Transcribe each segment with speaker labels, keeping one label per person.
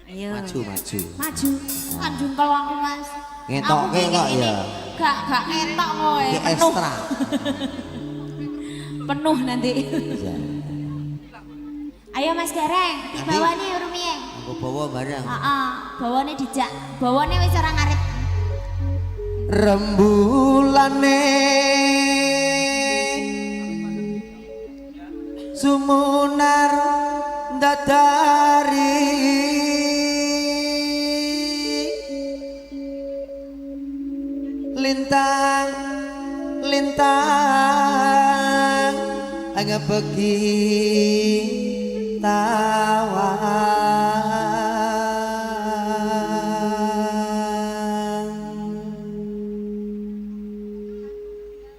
Speaker 1: Ayo.
Speaker 2: Maju, maju.
Speaker 1: Maju. Kan jungkel aku Mas.
Speaker 2: Ngetoke kok ya.
Speaker 1: Gak ngetok kowe.
Speaker 2: Ki
Speaker 1: Penuh.
Speaker 2: ekstra.
Speaker 1: Penuh nanti.
Speaker 2: Iya.
Speaker 1: Ayo Mas Gareng, dibawane rumiye.
Speaker 2: Aku bawa barang.
Speaker 1: Heeh, bawane dijak. Bawane wis ora ngarep.
Speaker 2: Rembulane sumunar dadari lintang lintang hanya pergi tawang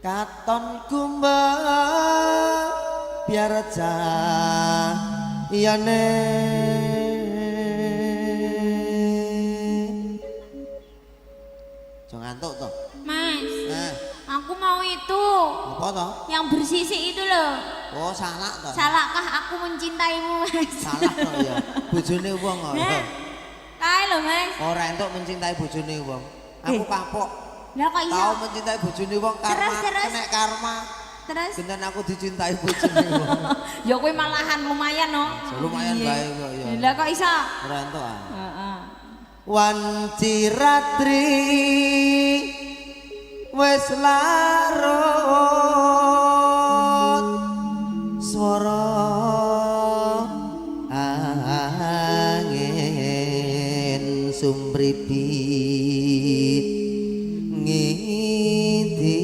Speaker 2: katon kumbang biar cahayane jangan ngantuk toh.
Speaker 1: Mas,
Speaker 2: Nah,
Speaker 1: aku mau itu.
Speaker 2: apa toh?
Speaker 1: Yang bersisik itu loh.
Speaker 2: Oh, salah toh.
Speaker 1: Salahkah aku mencintaimu, Mas?
Speaker 2: Salah toh ya. Bojone wong kok.
Speaker 1: Nah, kae lho, Mas.
Speaker 2: Ora entuk mencintai bojone wong. Aku kapok.
Speaker 1: Lah kok iso?
Speaker 2: Tahu mencintai bojone wong karma,
Speaker 1: Terus.
Speaker 2: kena karma.
Speaker 1: Terus
Speaker 2: Genten aku dicintai bojone wong.
Speaker 1: ya kowe malahan lumayan no.
Speaker 2: Lumayan baik kok ya.
Speaker 1: Lah kok iso?
Speaker 2: Ora entuk ah.
Speaker 1: Heeh.
Speaker 2: Wanci ratri wis larut swara angin sumripit ngiti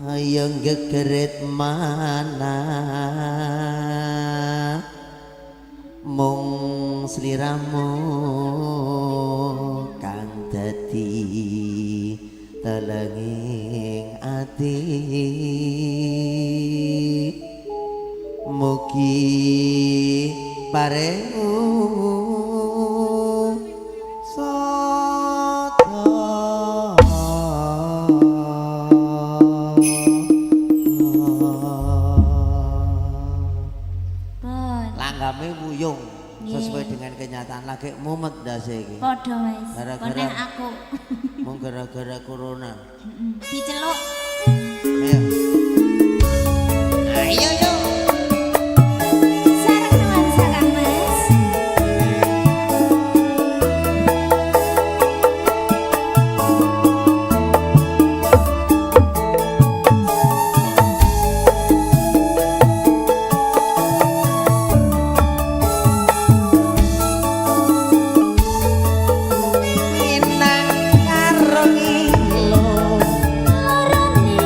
Speaker 2: sayang gegeret mana mung sliramu kang dadi telenging ati mugi parengu langgame wuyung sesuai dengan kenyataan lagi mumet dase iki.
Speaker 1: Padha Mas.
Speaker 2: Gara-gara-
Speaker 1: Koneh aku.
Speaker 2: Mung gara-gara corona.
Speaker 1: Diceluk.
Speaker 2: Ayo. Ayo yo.
Speaker 1: Sareng nuansa Kang Mas.
Speaker 2: Inang karo ilo
Speaker 1: Lorone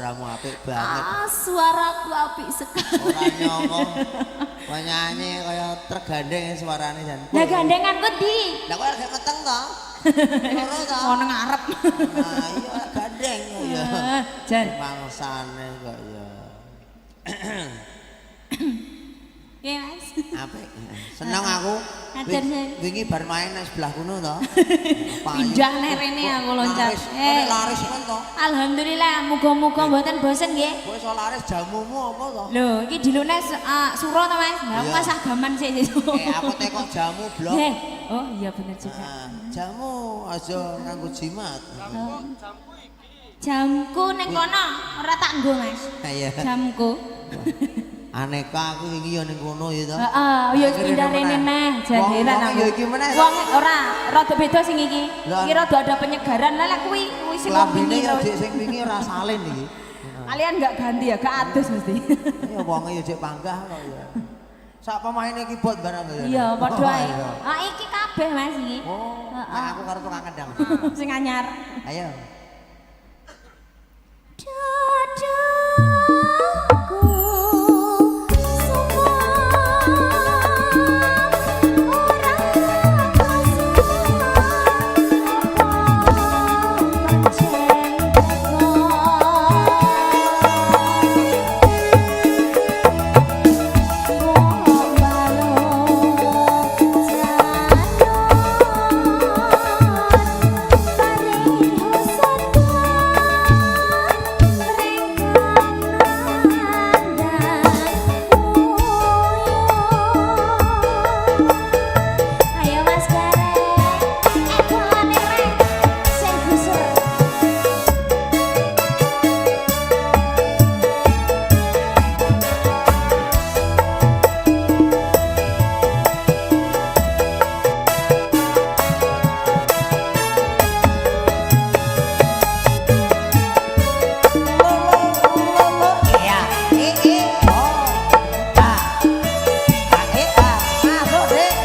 Speaker 2: suaramu apik banget.
Speaker 1: Suaraku apik sekali.
Speaker 2: Ora nyongko. Penyanyi kaya tergandeng suarane jan.
Speaker 1: Lah gandenganku di.
Speaker 2: Lah kok lagi keteng to? Loro to.
Speaker 1: Ono ngarep.
Speaker 2: Nah, iya gandeng ya.
Speaker 1: Jan.
Speaker 2: Bangsane kok ya.
Speaker 1: Ya, Mas.
Speaker 2: Apik. Seneng aku.
Speaker 1: Ngajar saya.
Speaker 2: Wingi bar main nang sebelah kono to.
Speaker 1: Pindah nek rene aku loncat.
Speaker 2: Laris kan to.
Speaker 1: Alhamdulillah, muga-muga mboten bosen nggih.
Speaker 2: Kowe iso laris jamumu apa to?
Speaker 1: Lho, iki dilune suro to, Mas? Lah aku
Speaker 2: Iya.
Speaker 1: mas agaman sik.
Speaker 2: Aku tekok jamu blok.
Speaker 1: Oh, iya bener juga.
Speaker 2: Nah, jamu aja nganggo jimat.
Speaker 1: Jamku ning kono ora tak nggo, Mas.
Speaker 2: Iya.
Speaker 1: Jamku.
Speaker 2: Aneka aku iki ya ning kono ya to.
Speaker 1: Heeh, ya pindah rene neh, jaheran
Speaker 2: Wong
Speaker 1: aku.
Speaker 2: ya iki meneh.
Speaker 1: Wong ora, rada beda sing iki.
Speaker 2: Lah.
Speaker 1: Iki rada ada penyegaran. Lah kuwi sing
Speaker 2: Lambene
Speaker 1: wingi
Speaker 2: ya
Speaker 1: to.
Speaker 2: dik sing wingi ora salin iki.
Speaker 1: Kalian enggak ganti ya, gak adus mesti.
Speaker 2: Ya wonge ya jek panggah kok ya. Sak pemaine keyboard barang ya.
Speaker 1: Iya, padha ae.
Speaker 2: iya.
Speaker 1: Ah iki kabeh Mas iki.
Speaker 2: Oh, nah aku karo tukang kendang.
Speaker 1: Sing anyar.
Speaker 2: Ayo.
Speaker 1: Dadaku ayo Mas Gareng, bolane rek, sing gusur.
Speaker 2: Iya. Oh. Ah. Masuk Dik.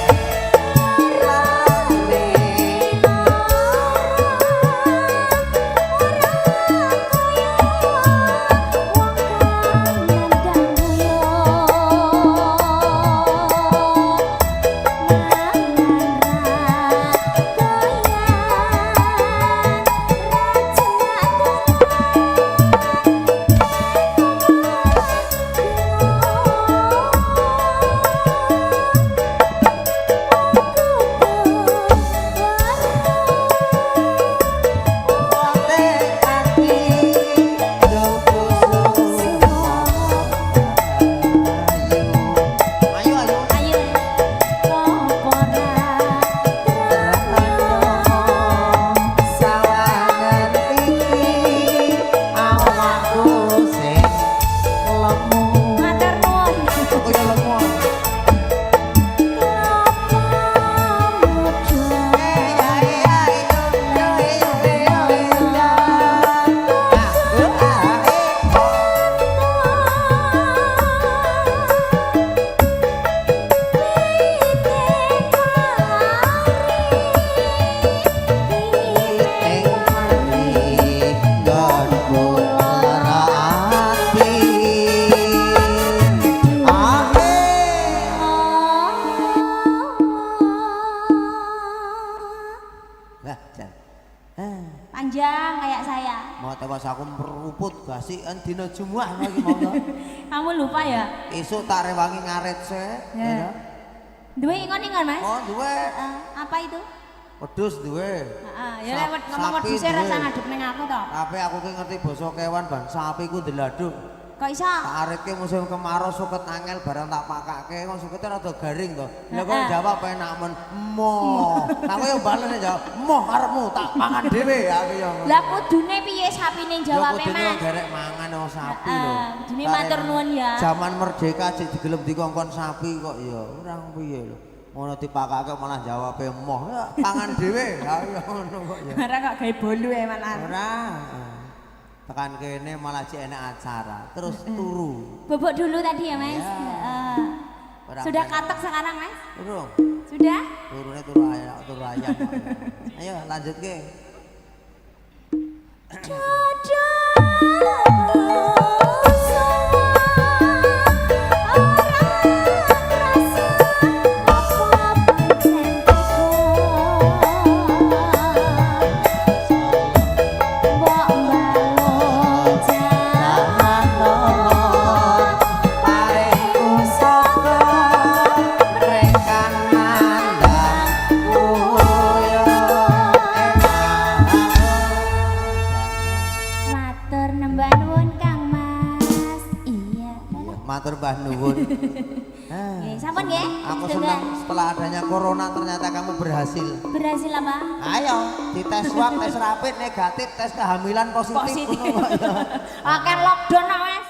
Speaker 2: Ayo ayo.
Speaker 1: Ayo, popora
Speaker 2: Sawangan iki awakku sing lemu.
Speaker 1: matur nuwun.
Speaker 2: Aku ya lemu.
Speaker 1: Panjang kayak saya.
Speaker 2: Mau tewas aku meruput gasikan dina Jumat lagi mau to.
Speaker 1: Kamu lupa ya?
Speaker 2: Esuk tak rewangi ngaret se.
Speaker 1: Ya. Duwe ingon-ingon Mas?
Speaker 2: Oh, duwe.
Speaker 1: Apa itu?
Speaker 2: Wedhus duwe.
Speaker 1: Heeh, ya
Speaker 2: Sap-
Speaker 1: lewat ngomong
Speaker 2: sapi
Speaker 1: wedhuse rasa
Speaker 2: duwe.
Speaker 1: ngadep ning aku to.
Speaker 2: Tapi aku ki ngerti basa kewan Bang. Sapi ku deladuk.
Speaker 1: Kok iso?
Speaker 2: Tak aritke musim kemarau suket angel barang tak pakake kok sukete rada garing to. Lah kok
Speaker 1: Heeh.
Speaker 2: jawab penak men. Moh. Aku yo balen jawab, "Moh karepmu tak pangan dhewe." Aku yo. ngono.
Speaker 1: Lah kudune piye sapine
Speaker 2: Ya
Speaker 1: jawabe
Speaker 2: kudune
Speaker 1: Mas?
Speaker 2: gerek mangan wong sapi lho.
Speaker 1: Kudune matur nuwun ya.
Speaker 2: Zaman merdeka cek digelem dikongkon sapi kok ya urang piye lho. Ngono dipakake malah jawabe moh. Ya, pangan dhewe. Ya ya ngono kok ya.
Speaker 1: Ora kok gawe bolu ya malah.
Speaker 2: Ora. Tekan kene malah cek enek acara, terus turu.
Speaker 1: Bobok dulu tadi ya Mas.
Speaker 2: Ya.
Speaker 1: Heeh.
Speaker 2: Ora
Speaker 1: Sudah
Speaker 2: enek.
Speaker 1: katok sekarang Mas?
Speaker 2: Turung.
Speaker 1: Sudah?
Speaker 2: Turune turu ayam, turu ayam. kok ya. Ayo lanjutke.
Speaker 1: Dadaku
Speaker 2: Matur mbah nuwun.
Speaker 1: Nggih, sampun nggih.
Speaker 2: Aku senang setelah adanya corona ternyata kamu berhasil.
Speaker 1: Berhasil apa?
Speaker 2: Ayo, dites swab, tes rapid negatif, tes kehamilan positif.
Speaker 1: Oke, lockdown Mas.